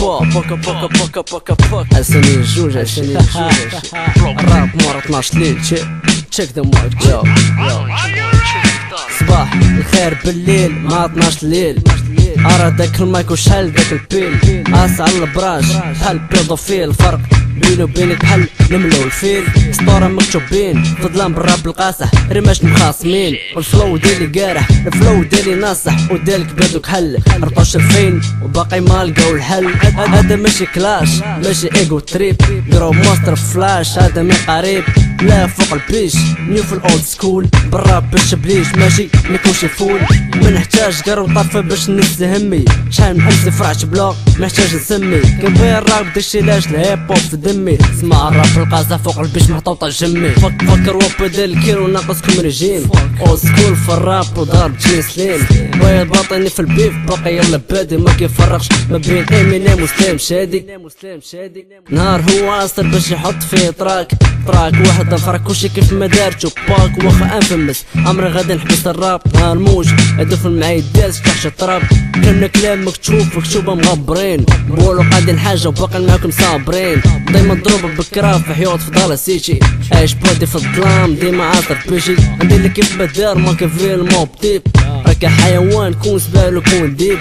بوك بوك بوك بوك بوك بوك السنين جوج الراب مرة 12 ليل تشيك ذا مايك جو صباح الخير بالليل مع 12 ليل ارى داك المايك وشحال داك البيل قاس على البراش بحال بيضوفيل الفرق بيني وبينك بحال نملو الفيل سطورة مكتوبين في ظلام بالراب القاصح رماش مخاصمين والفلو ديالي قارح الفلو ديالي ناصح ودالك بادوك حل رطوش الفين وباقي ما لقاو الحل هذا ماشي كلاش ماشي ايجو تريب درو ماستر فلاش هذا من قريب لا فوق البيش نيو في الاولد سكول بالراب باش بليش ماشي ميكونش فول ما نحتاج قرو طرفه باش نسهمي شحال من امس فرعت بلا محتاج نسمي كنبغي الراب داكشي لاش الهيب هوب في دمي سمع الراب القاصح فوق البيش محطوطه جمي فكر واب ديال الكيلو ناقصكم ريجيم اولد سكول في الراب وضارب جينس لين بغيت باطيني في البيف باقي يلا بادي ما كيفرقش ما بين امينيم وسلام شادي نهار هو اصل باش يحط فيه تراك واحد فرق كلشي كيف ما دارتو باك واخا انفمس عمري غادي نحبس الراب نهار موج هادو في المعايد داز تحت التراب كان كلام مكتوبه مغبرين بقولو قاعدين حاجه وباقي معاكم صابرين دايما ضروبه بكرا في حيوط في دار سيتي عايش بودي في الظلام ديما عاطر بيجي ندير لك كيف ما دار ما كيفري الموب تيب راك حيوان كون سبالو كون ديب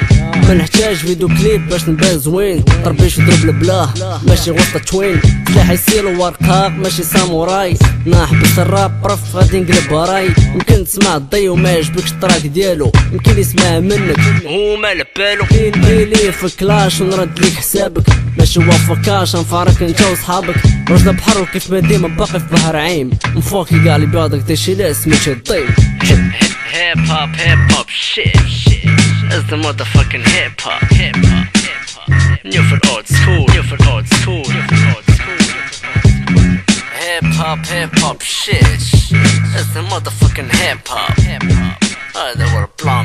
ما نحتاج فيديو كليب باش نبان زوين طربيش ضرب البلاه ماشي وسط توين سلاح يسيلو ورقاق ماشي ساموراي نحبس الراب رف غادي نقلب راي يمكن تسمع الضي وما يعجبكش التراك ديالو يمكن يسمع منك هو ما لبالو ليه في كلاش ونرد ليك حسابك ماشي وافكاش نفارك انت وصحابك رجل بحر وكيف ما ديما باقي في بحر عيم مفوكي قال لي بياضك داكشي لا سميتو الضي Hip hop shit It's the motherfucking hip hop New for old school Hip hop shit It's the motherfucking hip hop They were blonde